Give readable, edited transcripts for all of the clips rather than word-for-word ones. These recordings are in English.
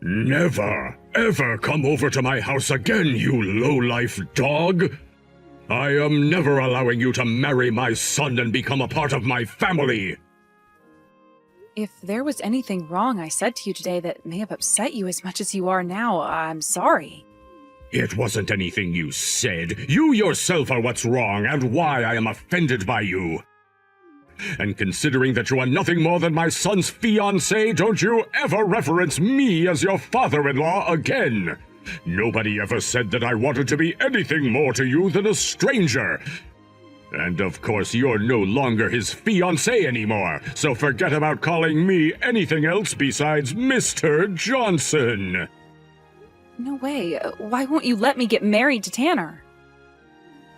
Never, ever come over to my house again, you low-life dog! I am never allowing you to marry my son and become a part of my family! If there was anything wrong I said to you today that may have upset you as much as you are now, I'm sorry. It wasn't anything you said. You yourself are what's wrong and why I am offended by you. And considering that you are nothing more than my son's fiancé, don't you ever reference me as your father-in-law again. Nobody ever said that I wanted to be anything more to you than a stranger. And of course, you're no longer his fiancé anymore, so forget about calling me anything else besides Mr. Johnson. No way. Why won't you let me get married to Tanner?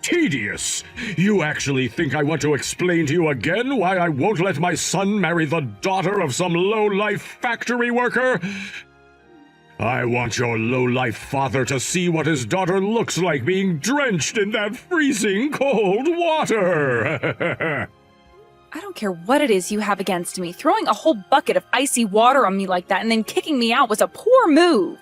Tedious! You actually think I want to explain to you again why I won't let my son marry the daughter of some low-life factory worker? I want your low-life father to see what his daughter looks like being drenched in that freezing cold water! I don't care what it is you have against me. Throwing a whole bucket of icy water on me like that and then kicking me out was a poor move.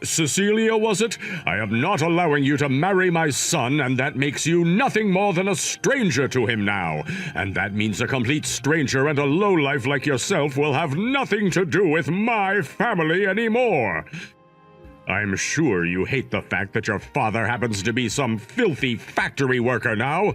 Cecilia, was it? I am not allowing you to marry my son, and that makes you nothing more than a stranger to him now. And that means a complete stranger and a lowlife like yourself will have nothing to do with my family anymore. I'm sure you hate the fact that your father happens to be some filthy factory worker now.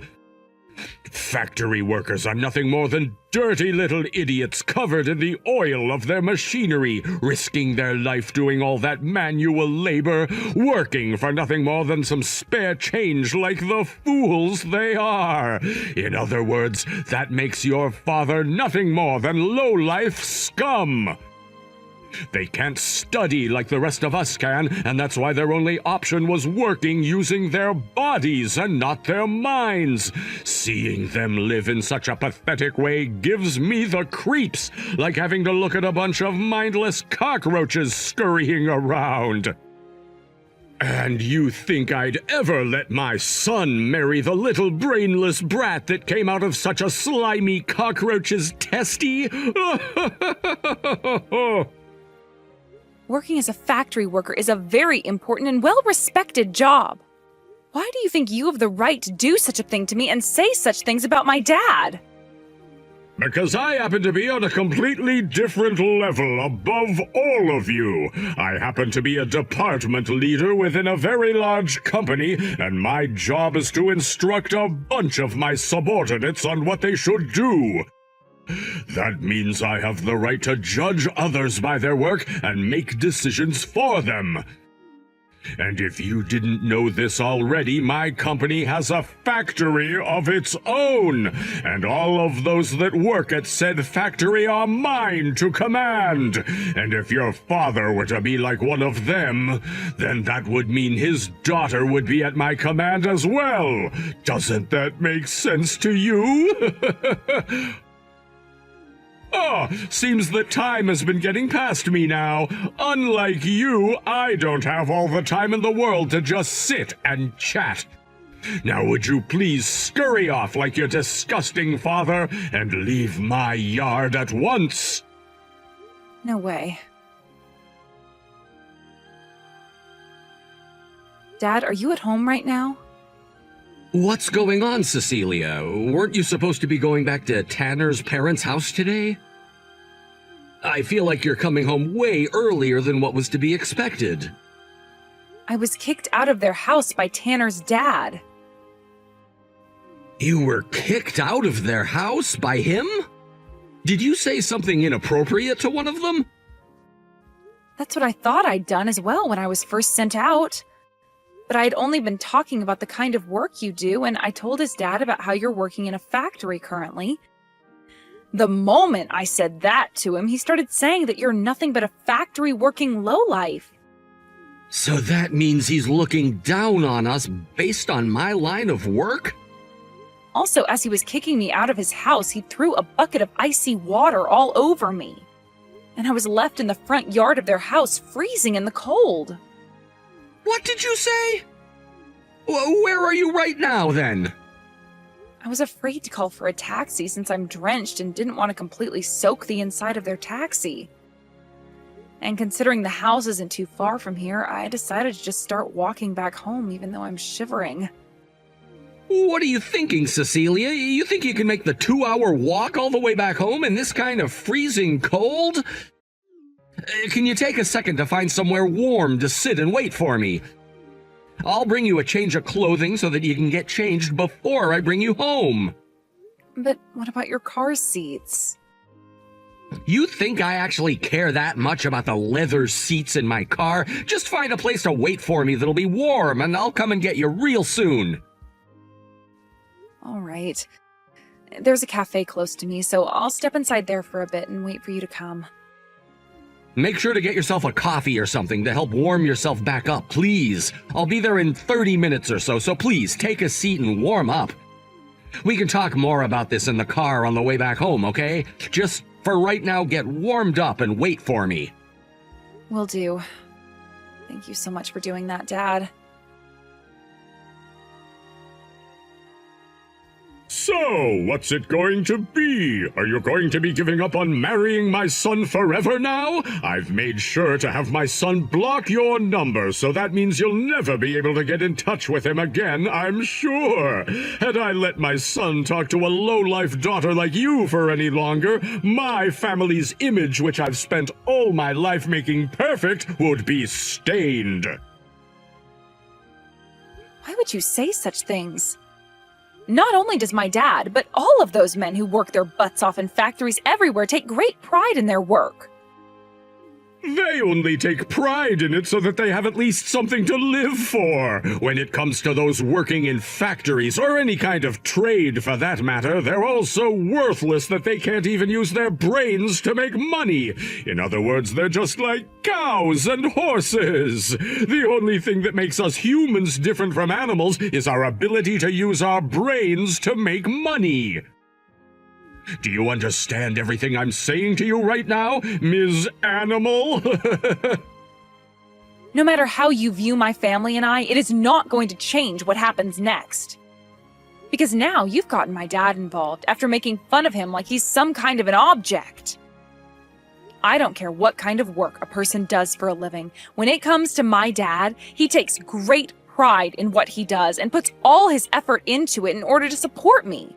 Factory workers are nothing more than dirty little idiots covered in the oil of their machinery, risking their life doing all that manual labor, working for nothing more than some spare change like the fools they are. In other words, that makes your father nothing more than low-life scum. They can't study like the rest of us can, and that's why their only option was working using their bodies and not their minds. Seeing them live in such a pathetic way gives me the creeps, like having to look at a bunch of mindless cockroaches scurrying around. And you think I'd ever let my son marry the little brainless brat that came out of such a slimy cockroach's testy? Working as a factory worker is a very important and well-respected job. Why do you think you have the right to do such a thing to me and say such things about my dad? Because I happen to be on a completely different level above all of you. I happen to be a department leader within a very large company, and my job is to instruct a bunch of my subordinates on what they should do. That means I have the right to judge others by their work and make decisions for them. And if you didn't know this already, my company has a factory of its own, and all of those that work at said factory are mine to command. And if your father were to be like one of them, then that would mean his daughter would be at my command as well. Doesn't that make sense to you? Oh, seems that time has been getting past me now. Unlike you, I don't have all the time in the world to just sit and chat. Now would you please scurry off like your disgusting father and leave my yard at once? No way. Dad, are you at home right now? What's going on, Cecilia? Weren't you supposed to be going back to Tanner's parents' house today? I feel like you're coming home way earlier than what was to be expected. I was kicked out of their house by Tanner's dad. You were kicked out of their house by him? Did you say something inappropriate to one of them? That's what I thought I'd done as well when I was first sent out. But I had only been talking about the kind of work you do, and I told his dad about how you're working in a factory currently. The moment I said that to him, he started saying that you're nothing but a factory-working lowlife. So that means he's looking down on us based on my line of work? Also, as he was kicking me out of his house, he threw a bucket of icy water all over me. And I was left in the front yard of their house, freezing in the cold. What did you say? Where are you right now, then? I was afraid to call for a taxi since I'm drenched and didn't want to completely soak the inside of their taxi. And considering the house isn't too far from here, I decided to just start walking back home even though I'm shivering. What are you thinking, Cecilia? You think you can make the 2-hour walk all the way back home in this kind of freezing cold? Can you take a second to find somewhere warm to sit and wait for me? I'll bring you a change of clothing so that you can get changed before I bring you home. But what about your car seats? You think I actually care that much about the leather seats in my car? Just find a place to wait for me that'll be warm, and I'll come and get you real soon. All right. There's a cafe close to me, so I'll step inside there for a bit and wait for you to come. Make sure to get yourself a coffee or something to help warm yourself back up, please. I'll be there in 30 minutes or so, so please take a seat and warm up. We can talk more about this in the car on the way back home, okay? Just for right now, get warmed up and wait for me. Will do. Thank you so much for doing that, Dad. So, what's it going to be? Are you going to be giving up on marrying my son forever now? I've made sure to have my son block your number, so that means you'll never be able to get in touch with him again, I'm sure. Had I let my son talk to a low-life daughter like you for any longer, my family's image, which I've spent all my life making perfect, would be stained. Why would you say such things? Not only does my dad, but all of those men who work their butts off in factories everywhere take great pride in their work. They only take pride in it so that they have at least something to live for. When it comes to those working in factories, or any kind of trade for that matter, they're all so worthless that they can't even use their brains to make money. In other words, they're just like cows and horses. The only thing that makes us humans different from animals is our ability to use our brains to make money. Do you understand everything I'm saying to you right now, Ms. Animal? No matter how you view my family and I, it is not going to change what happens next. Because now you've gotten my dad involved after making fun of him like he's some kind of an object. I don't care what kind of work a person does for a living. When it comes to my dad, he takes great pride in what he does and puts all his effort into it in order to support me.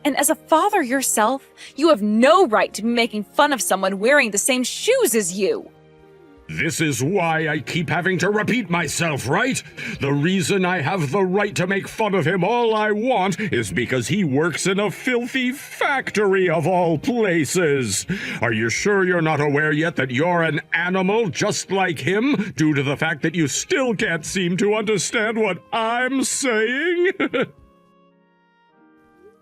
And as a father yourself, you have no right to be making fun of someone wearing the same shoes as you. This is why I keep having to repeat myself, right? The reason I have the right to make fun of him all I want is because he works in a filthy factory of all places. Are you sure you're not aware yet that you're an animal just like him, due to the fact that you still can't seem to understand what I'm saying?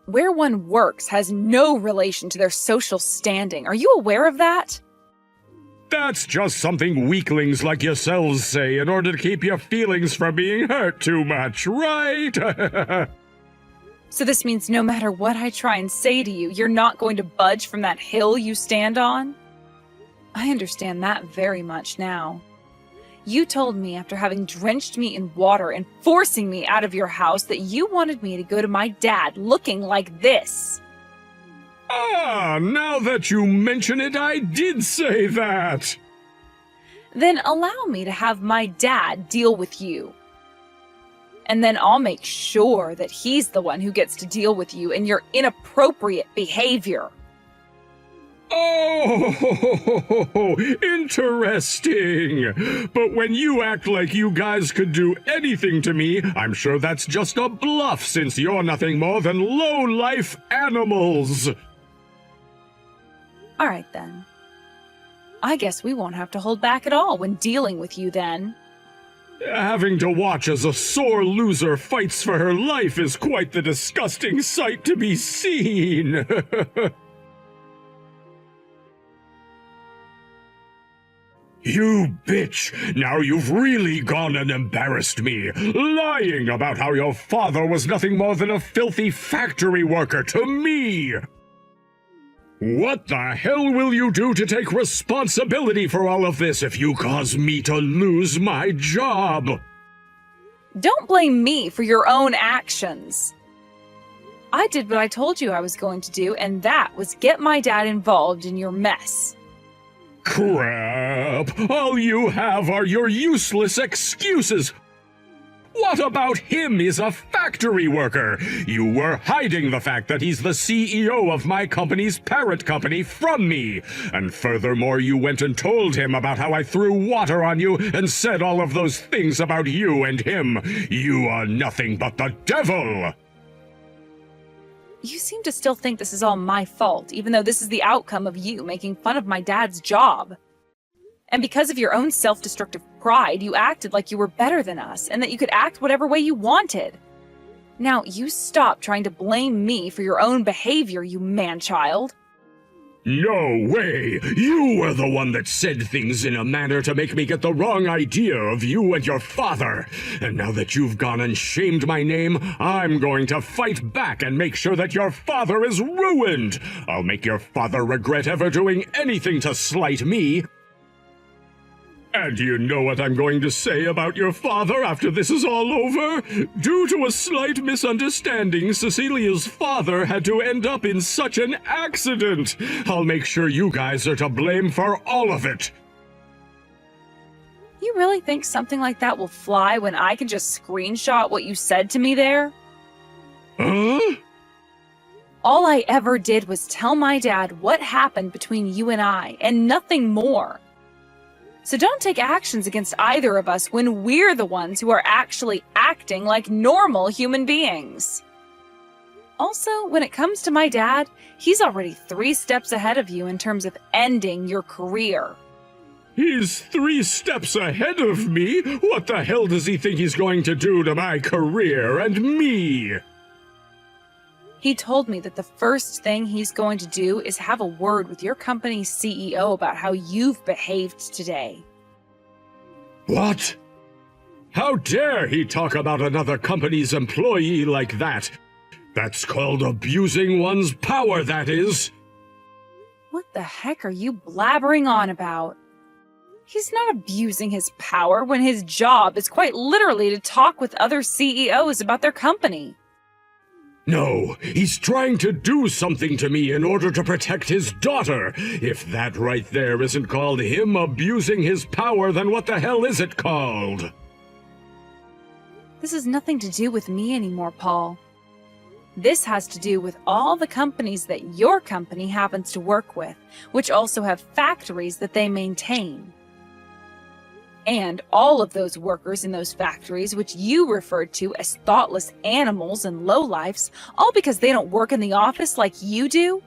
Where one works has no relation to their social standing. Are you aware of that? That's just something weaklings like yourselves say in order to keep your feelings from being hurt too much, right? So this means no matter what I try and say to you, you're not going to budge from that hill you stand on? I understand that very much now. You told me after having drenched me in water and forcing me out of your house that you wanted me to go to my dad looking like this. Ah, now that you mention it, I did say that. Then allow me to have my dad deal with you. And then I'll make sure that he's the one who gets to deal with you and your inappropriate behavior. Oh, interesting. But when you act like you guys could do anything to me, I'm sure that's just a bluff, since you're nothing more than low-life animals. All right, then. I guess we won't have to hold back at all when dealing with you, then. Having to watch as a sore loser fights for her life is quite the disgusting sight to be seen. You bitch! Now you've really gone and embarrassed me, lying about how your father was nothing more than a filthy factory worker to me! What the hell will you do to take responsibility for all of this if you cause me to lose my job? Don't blame me for your own actions. I did what I told you I was going to do, and that was get my dad involved in your mess. Crap! All you have are your useless excuses! What about him? He's a factory worker! You were hiding the fact that he's the CEO of my company's parent company from me! And furthermore, you went and told him about how I threw water on you and said all of those things about you and him! You are nothing but the devil! You seem to still think this is all my fault, even though this is the outcome of you making fun of my dad's job. And because of your own self-destructive pride, you acted like you were better than us and that you could act whatever way you wanted. Now, you stop trying to blame me for your own behavior, you man-child. No way! You were the one that said things in a manner to make me get the wrong idea of you and your father. And now that you've gone and shamed my name, I'm going to fight back and make sure that your father is ruined. I'll make your father regret ever doing anything to slight me. And do you know what I'm going to say about your father after this is all over? Due to a slight misunderstanding, Cecilia's father had to end up in such an accident. I'll make sure you guys are to blame for all of it. You really think something like that will fly when I can just screenshot what you said to me there? Huh? All I ever did was tell my dad what happened between you and I, and nothing more. So don't take actions against either of us when we're the ones who are actually acting like normal human beings. Also, when it comes to my dad, he's already 3 steps ahead of you in terms of ending your career. He's 3 steps ahead of me? What the hell does he think he's going to do to my career and me? He told me that the first thing he's going to do is have a word with your company's CEO about how you've behaved today. What? How dare he talk about another company's employee like that? That's called abusing one's power, that is. What the heck are you blabbering on about? He's not abusing his power when his job is quite literally to talk with other CEOs about their company. No, he's trying to do something to me in order to protect his daughter. If that right there isn't called him abusing his power, then what the hell is it called? This has nothing to do with me anymore, Paul. This has to do with all the companies that your company happens to work with, which also have factories that they maintain. And all of those workers in those factories, which you referred to as thoughtless animals and lowlifes, all because they don't work in the office like you do.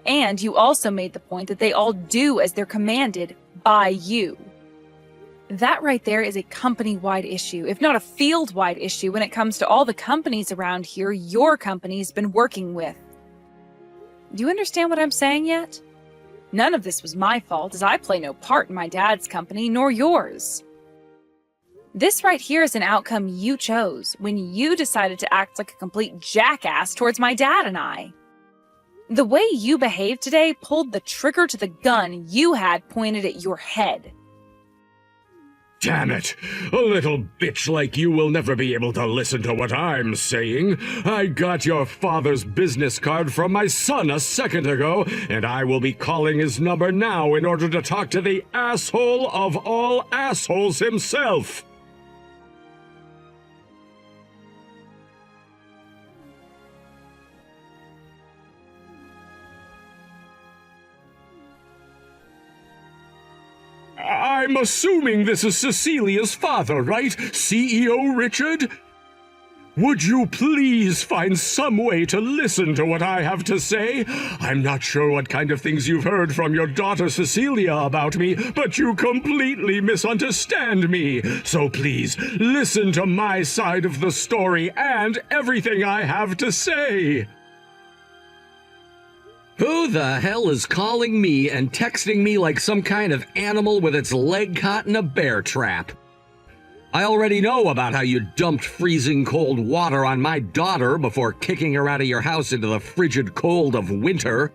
And you also made the point that they all do as they're commanded by you. That right there is a company-wide issue, if not a field-wide issue, when it comes to all the companies around here your company's been working with. Do you understand what I'm saying yet? None of this was my fault, as I play no part in my dad's company, nor yours. This right here is an outcome you chose when you decided to act like a complete jackass towards my dad and I. The way you behaved today pulled the trigger to the gun you had pointed at your head. Damn it! A little bitch like you will never be able to listen to what I'm saying. I got your father's business card from my son a second ago, and I will be calling his number now in order to talk to the asshole of all assholes himself. I'm assuming this is Cecilia's father, right? CEO Richard? Would you please find some way to listen to what I have to say? I'm not sure what kind of things you've heard from your daughter Cecilia about me, but you completely misunderstand me. So please, listen to my side of the story and everything I have to say. Who the hell is calling me and texting me like some kind of animal with its leg caught in a bear trap? I already know about how you dumped freezing cold water on my daughter before kicking her out of your house into the frigid cold of winter.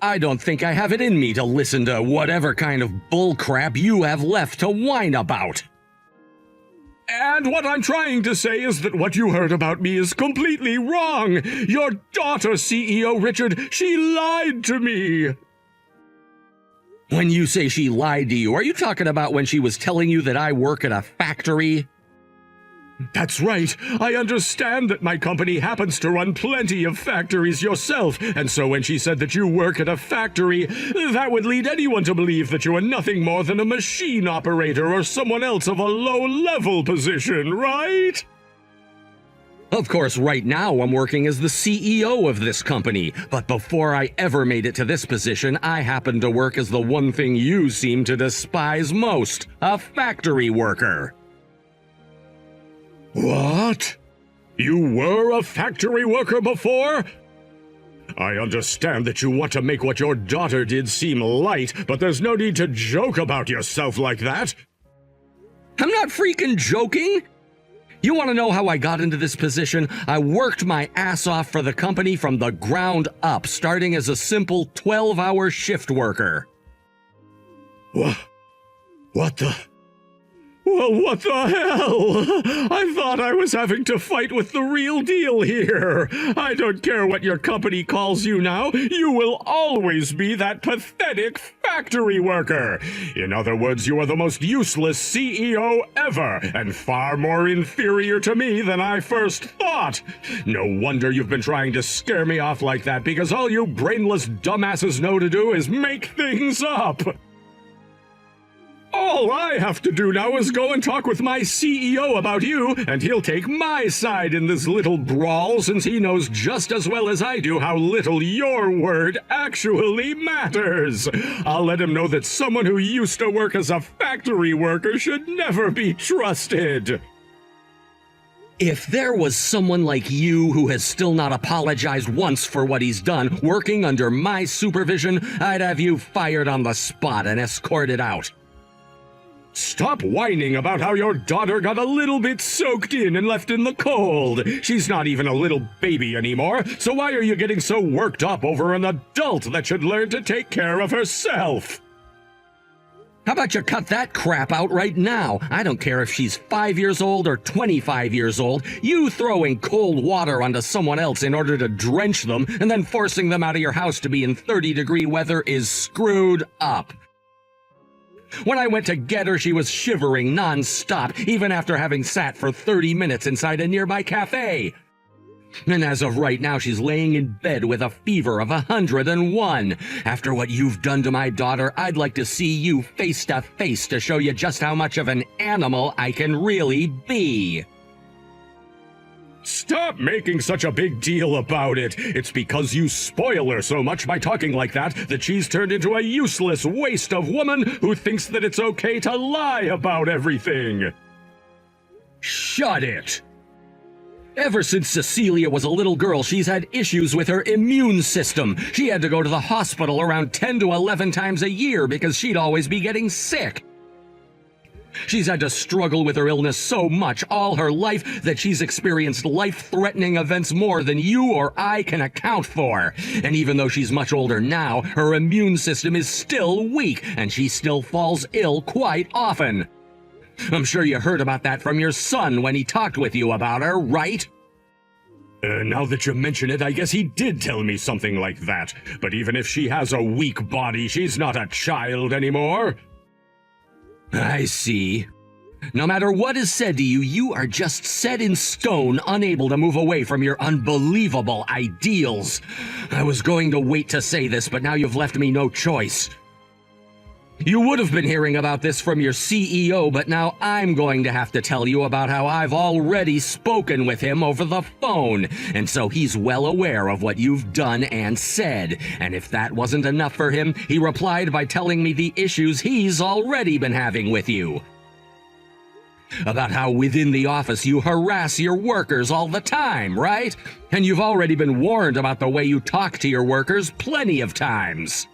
I don't think I have it in me to listen to whatever kind of bullcrap you have left to whine about. And what I'm trying to say is that what you heard about me is completely wrong. Your daughter, CEO Richard, she lied to me. When you say she lied to you, are you talking about when she was telling you that I work at a factory? That's right. I understand that my company happens to run plenty of factories yourself, and so when she said that you work at a factory, that would lead anyone to believe that you are nothing more than a machine operator or someone else of a low-level position, right? Of course, right now I'm working as the CEO of this company, but before I ever made it to this position, I happened to work as the one thing you seem to despise most, a factory worker. What? You were a factory worker before? I understand that you want to make what your daughter did seem light, but there's no need to joke about yourself like that. I'm not freaking joking! You want to know how I got into this position? I worked my ass off for the company from the ground up, starting as a simple 12-hour shift worker. What the... Well, what the hell? I thought I was having to fight with the real deal here. I don't care what your company calls you now. You will always be that pathetic factory worker. In other words, you are the most useless CEO ever, and far more inferior to me than I first thought. No wonder you've been trying to scare me off like that, because all you brainless dumbasses know to do is make things up. All I have to do now is go and talk with my CEO about you, and he'll take my side in this little brawl, since he knows just as well as I do how little your word actually matters. I'll let him know that someone who used to work as a factory worker should never be trusted. If there was someone like you who has still not apologized once for what he's done working under my supervision, I'd have you fired on the spot and escorted out. Stop whining about how your daughter got a little bit soaked in and left in the cold. She's not even a little baby anymore, so why are you getting so worked up over an adult that should learn to take care of herself? How about you cut that crap out right now? I don't care if she's 5 years old or 25 years old. You throwing cold water onto someone else in order to drench them and then forcing them out of your house to be in 30-degree weather is screwed up. When I went to get her, she was shivering non-stop, even after having sat for 30 minutes inside a nearby cafe. And as of right now, she's laying in bed with a fever of 101. After what you've done to my daughter, I'd like to see you face to face to show you just how much of an animal I can really be. Stop making such a big deal about it. It's because you spoil her so much by talking like that she's turned into a useless waste of woman who thinks that it's okay to lie about everything. Shut it! Ever since Cecilia was a little girl, she's had issues with her immune system. She had to go to the hospital around 10 to 11 times a year because she'd always be getting sick. She's had to struggle with her illness so much all her life that she's experienced life-threatening events more than you or I can account for. And even though she's much older now, her immune system is still weak, and she still falls ill quite often. I'm sure you heard about that from your son when he talked with you about her, right? Now that you mention it, I guess he did tell me something like that. But even if she has a weak body, she's not a child anymore. I see. No matter what is said to you, you are just set in stone, unable to move away from your unbelievable ideals. I was going to wait to say this, but now you've left me no choice. You would have been hearing about this from your CEO, but now I'm going to have to tell you about how I've already spoken with him over the phone, and so he's well aware of what you've done and said. And if that wasn't enough for him, he replied by telling me the issues he's already been having with you. About how within the office you harass your workers all the time, right? And you've already been warned about the way you talk to your workers plenty of times.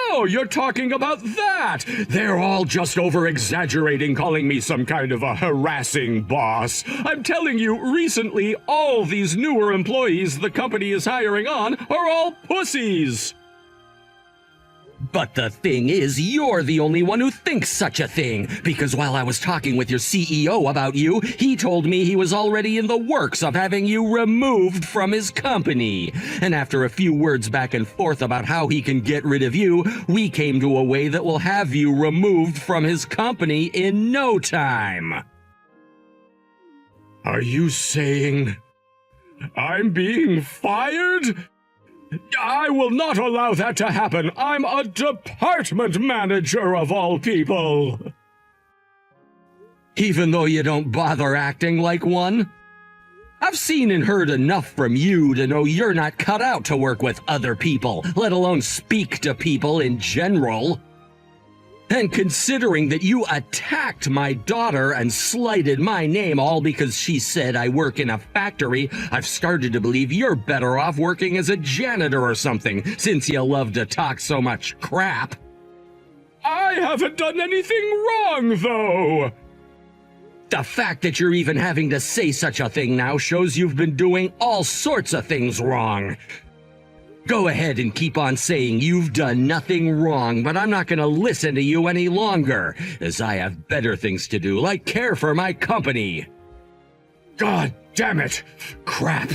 Oh, you're talking about that! They're all just over-exaggerating, calling me some kind of a harassing boss. I'm telling you, recently, all these newer employees the company is hiring on are all pussies. But the thing is, you're the only one who thinks such a thing, because while I was talking with your CEO about you, he told me he was already in the works of having you removed from his company. And after a few words back and forth about how he can get rid of you, we came to a way that will have you removed from his company in no time. Are you saying I'm being fired? I will not allow that to happen. I'm a department manager of all people. Even though you don't bother acting like one? I've seen and heard enough from you to know you're not cut out to work with other people, let alone speak to people in general. And considering that you attacked my daughter and slighted my name all because she said I work in a factory, I've started to believe you're better off working as a janitor or something, since you love to talk so much crap. I haven't done anything wrong, though. The fact that you're even having to say such a thing now shows you've been doing all sorts of things wrong. Go ahead and keep on saying you've done nothing wrong, but I'm not going to listen to you any longer, as I have better things to do, like care for my company. God damn it! Crap!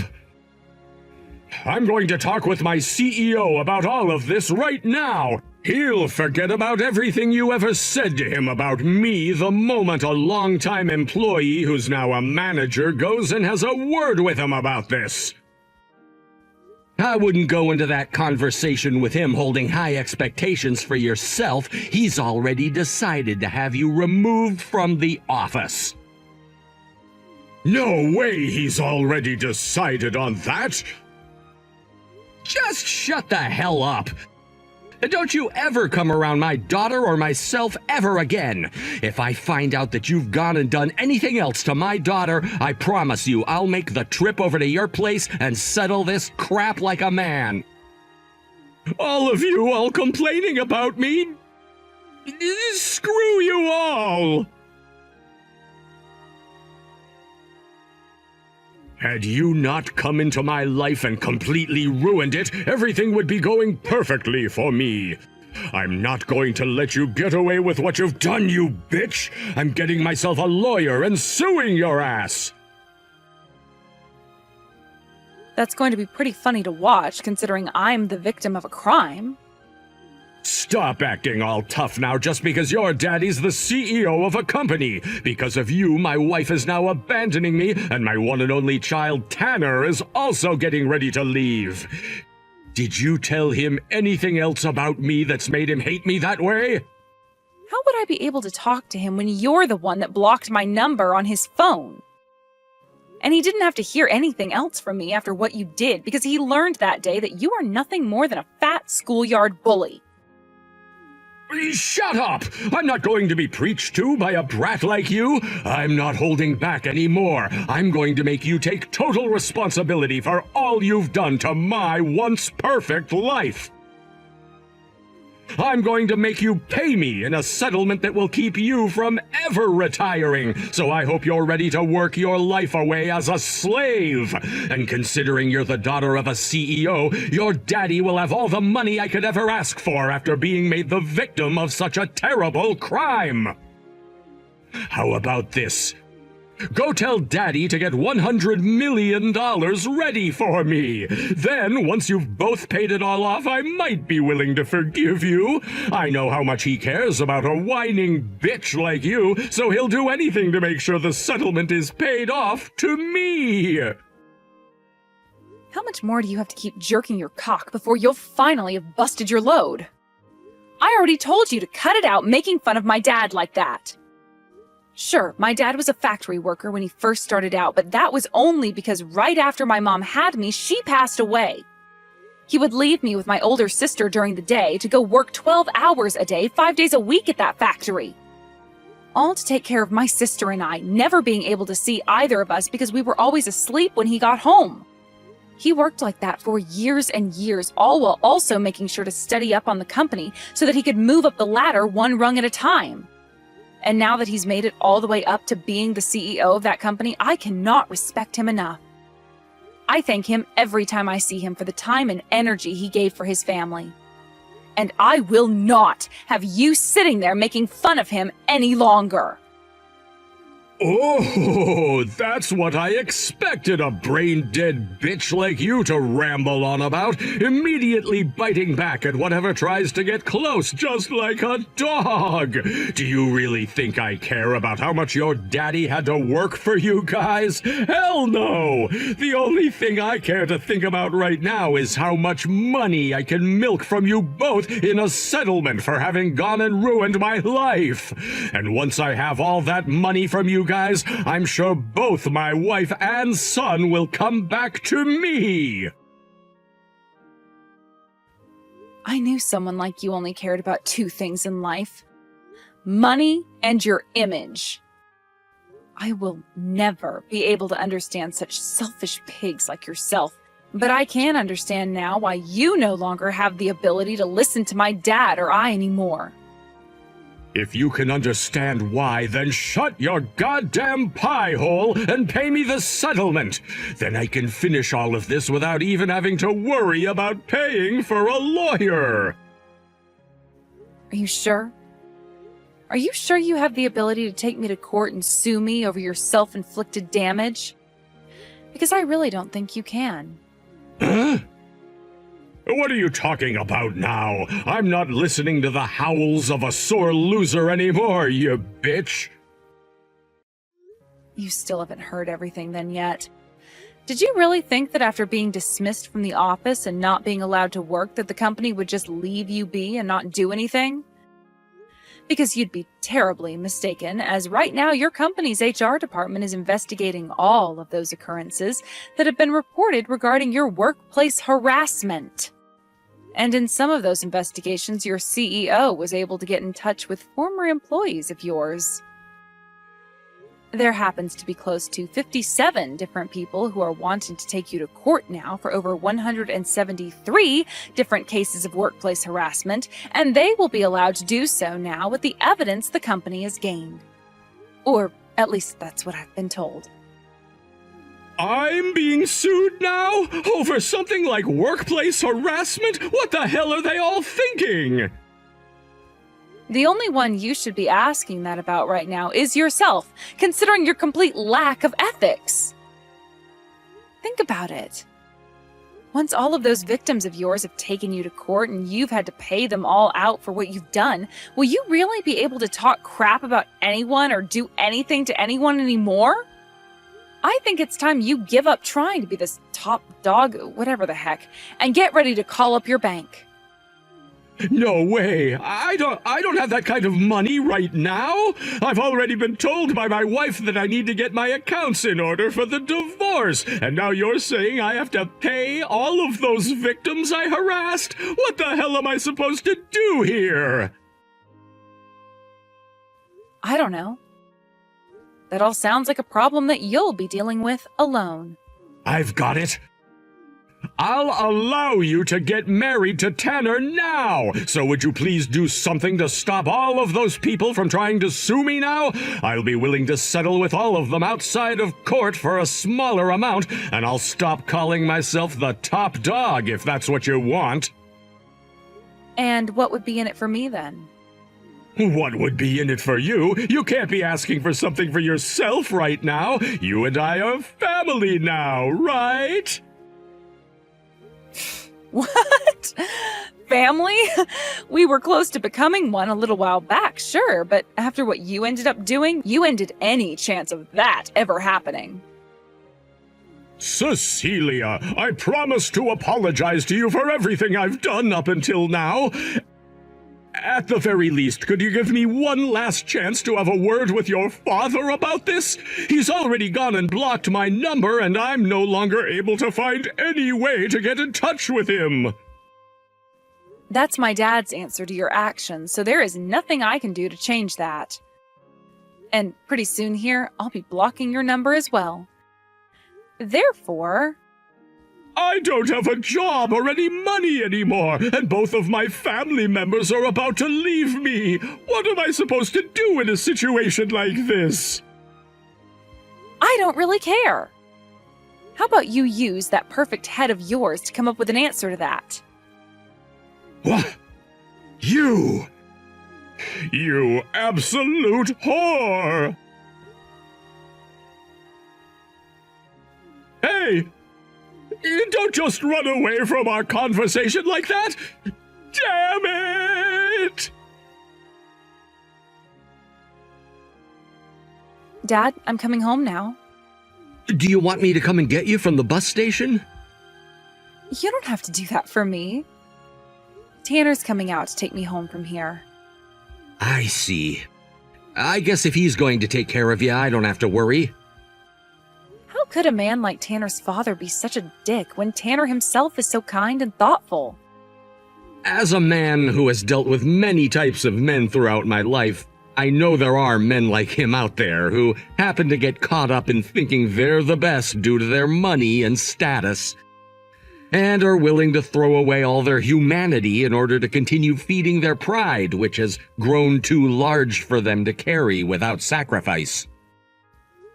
I'm going to talk with my CEO about all of this right now. He'll forget about everything you ever said to him about me the moment a longtime employee who's now a manager goes and has a word with him about this. I wouldn't go into that conversation with him holding high expectations for yourself. He's already decided to have you removed from the office. No way he's already decided on that! Just shut the hell up! Don't you ever come around my daughter or myself ever again. If I find out that you've gone and done anything else to my daughter, I promise you I'll make the trip over to your place and settle this crap like a man. All of you all complaining about me? Screw you all! Had you not come into my life and completely ruined it, everything would be going perfectly for me. I'm not going to let you get away with what you've done, you bitch! I'm getting myself a lawyer and suing your ass! That's going to be pretty funny to watch, considering I'm the victim of a crime. Stop acting all tough now just because your daddy's the CEO of a company. Because of you, my wife is now abandoning me, and my one and only child, Tanner, is also getting ready to leave. Did you tell him anything else about me that's made him hate me that way? How would I be able to talk to him when you're the one that blocked my number on his phone? And he didn't have to hear anything else from me after what you did, because he learned that day that you are nothing more than a fat schoolyard bully. Shut up! I'm not going to be preached to by a brat like you. I'm not holding back anymore. I'm going to make you take total responsibility for all you've done to my once perfect life. I'm going to make you pay me in a settlement that will keep you from ever retiring, so I hope you're ready to work your life away as a slave. And considering you're the daughter of a CEO, your daddy will have all the money I could ever ask for after being made the victim of such a terrible crime. How about this? Go tell Daddy to get $100 million ready for me. Then, once you've both paid it all off, I might be willing to forgive you. I know how much he cares about a whining bitch like you, so he'll do anything to make sure the settlement is paid off to me. How much more do you have to keep jerking your cock before you'll finally have busted your load? I already told you to cut it out making fun of my dad like that. Sure, my dad was a factory worker when he first started out, but that was only because right after my mom had me, she passed away. He would leave me with my older sister during the day to go work 12 hours a day, 5 days a week at that factory. All to take care of my sister and I, never being able to see either of us because we were always asleep when he got home. He worked like that for years and years, all while also making sure to study up on the company so that he could move up the ladder one rung at a time. And now that he's made it all the way up to being the CEO of that company, I cannot respect him enough. I thank him every time I see him for the time and energy he gave for his family. And I will not have you sitting there making fun of him any longer. Oh, that's what I expected a brain-dead bitch like you to ramble on about, immediately biting back at whatever tries to get close, just like a dog. Do you really think I care about how much your daddy had to work for you guys? Hell no! The only thing I care to think about right now is how much money I can milk from you both in a settlement for having gone and ruined my life. And once I have all that money from you guys, I'm sure both my wife and son will come back to me. I knew someone like you only cared about two things in life: money and your image. I will never be able to understand such selfish pigs like yourself, but I can understand now why you no longer have the ability to listen to my dad or I anymore. If you can understand why, then shut your goddamn pie hole and pay me the settlement. Then I can finish all of this without even having to worry about paying for a lawyer. Are you sure? Are you sure you have the ability to take me to court and sue me over your self-inflicted damage? Because I really don't think you can. Huh? What are you talking about now? I'm not listening to the howls of a sore loser anymore, you bitch. You still haven't heard everything then yet. Did you really think that after being dismissed from the office and not being allowed to work that the company would just leave you be and not do anything? Because you'd be terribly mistaken, as right now your company's HR department is investigating all of those occurrences that have been reported regarding your workplace harassment. And in some of those investigations, your CEO was able to get in touch with former employees of yours. There happens to be close to 57 different people who are wanting to take you to court now for over 173 different cases of workplace harassment, and they will be allowed to do so now with the evidence the company has gained. Or at least that's what I've been told. I'm being sued now? Over something like workplace harassment? What the hell are they all thinking? The only one you should be asking that about right now is yourself, considering your complete lack of ethics. Think about it. Once all of those victims of yours have taken you to court and you've had to pay them all out for what you've done, will you really be able to talk crap about anyone or do anything to anyone anymore? I think it's time you give up trying to be this top dog, whatever the heck, and get ready to call up your bank. No way. I don't have that kind of money right now. I've already been told by my wife that I need to get my accounts in order for the divorce. And now you're saying I have to pay all of those victims I harassed? What the hell am I supposed to do here? I don't know. That all sounds like a problem that you'll be dealing with alone. I've got it. I'll allow you to get married to Tanner now. So would you please do something to stop all of those people from trying to sue me now? I'll be willing to settle with all of them outside of court for a smaller amount, and I'll stop calling myself the top dog if that's what you want. And what would be in it for me then? What would be in it for you? You can't be asking for something for yourself right now. You and I are family now, right? What? Family? We were close to becoming one a little while back, sure, but after what you ended up doing, you ended any chance of that ever happening. Cecilia, I promise to apologize to you for everything I've done up until now. At the very least, could you give me one last chance to have a word with your father about this? He's already gone and blocked my number, and I'm no longer able to find any way to get in touch with him. That's my dad's answer to your actions, so there is nothing I can do to change that. And pretty soon here, I'll be blocking your number as well. Therefore... I don't have a job or any money anymore, and both of my family members are about to leave me. What am I supposed to do in a situation like this? I don't really care. How about you use that perfect head of yours to come up with an answer to that? What? You! You absolute whore! Hey! Don't just run away from our conversation like that! Damn it! Dad, I'm coming home now. Do you want me to come and get you from the bus station? You don't have to do that for me. Tanner's coming out to take me home from here. I see. I guess if he's going to take care of you, I don't have to worry. How could a man like Tanner's father be such a dick when Tanner himself is so kind and thoughtful? As a man who has dealt with many types of men throughout my life, I know there are men like him out there who happen to get caught up in thinking they're the best due to their money and status, and are willing to throw away all their humanity in order to continue feeding their pride, which has grown too large for them to carry without sacrifice.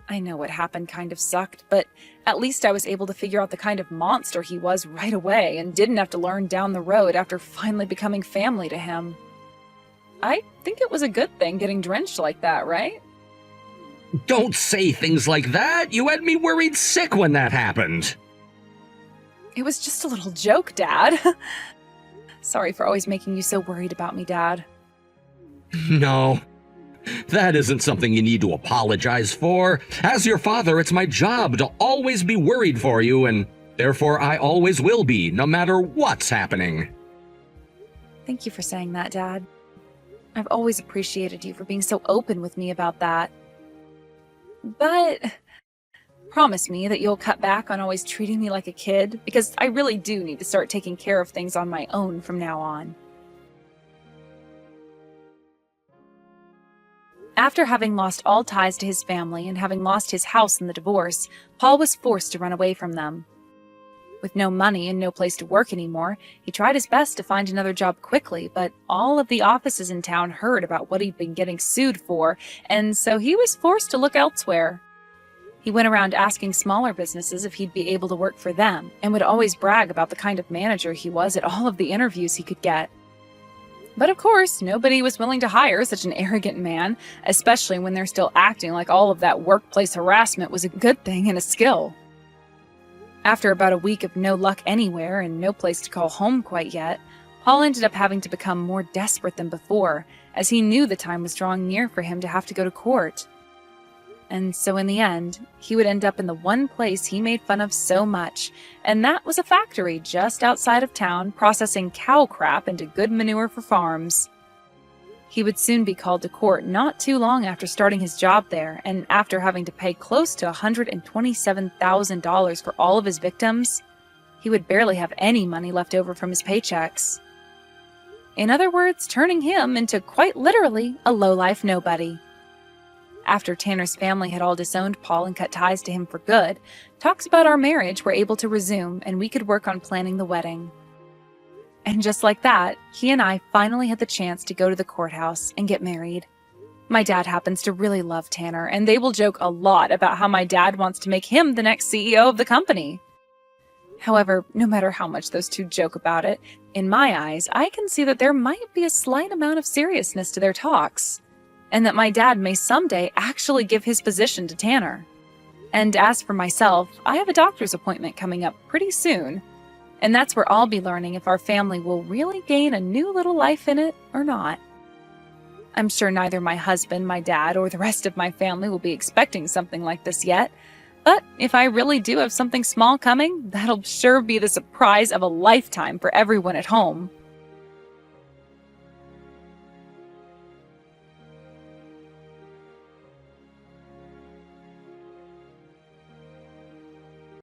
I know what happened kind of sucked, but at least I was able to figure out the kind of monster he was right away and didn't have to learn down the road after finally becoming family to him. I think it was a good thing getting drenched like that, right? Don't say things like that! You had me worried sick when that happened! It was just a little joke, Dad. Sorry for always making you so worried about me, Dad. No. That isn't something you need to apologize for. As your father, it's my job to always be worried for you, and therefore I always will be, no matter what's happening. Thank you for saying that, Dad. I've always appreciated you for being so open with me about that. But promise me that you'll cut back on always treating me like a kid, because I really do need to start taking care of things on my own from now on. After having lost all ties to his family and having lost his house in the divorce, Paul was forced to run away from them. With no money and no place to work anymore, he tried his best to find another job quickly, but all of the offices in town heard about what he'd been getting sued for, and so he was forced to look elsewhere. He went around asking smaller businesses if he'd be able to work for them, and would always brag about the kind of manager he was at all of the interviews he could get. But of course, nobody was willing to hire such an arrogant man, especially when they're still acting like all of that workplace harassment was a good thing and a skill. After about a week of no luck anywhere and no place to call home quite yet, Paul ended up having to become more desperate than before, as he knew the time was drawing near for him to have to go to court. And so in the end, he would end up in the one place he made fun of so much, and that was a factory just outside of town processing cow crap into good manure for farms. He would soon be called to court not too long after starting his job there, and after having to pay close to $127,000 for all of his victims, he would barely have any money left over from his paychecks. In other words, turning him into quite literally a lowlife nobody. After Tanner's family had all disowned Paul and cut ties to him for good, talks about our marriage were able to resume and we could work on planning the wedding. And just like that, he and I finally had the chance to go to the courthouse and get married. My dad happens to really love Tanner, and they will joke a lot about how my dad wants to make him the next CEO of the company. However, no matter how much those two joke about it, in my eyes, I can see that there might be a slight amount of seriousness to their talks, and that my dad may someday actually give his position to Tanner. And as for myself, I have a doctor's appointment coming up pretty soon, and that's where I'll be learning if our family will really gain a new little life in it or not. I'm sure neither my husband, my dad, or the rest of my family will be expecting something like this yet, but if I really do have something small coming, that'll sure be the surprise of a lifetime for everyone at home.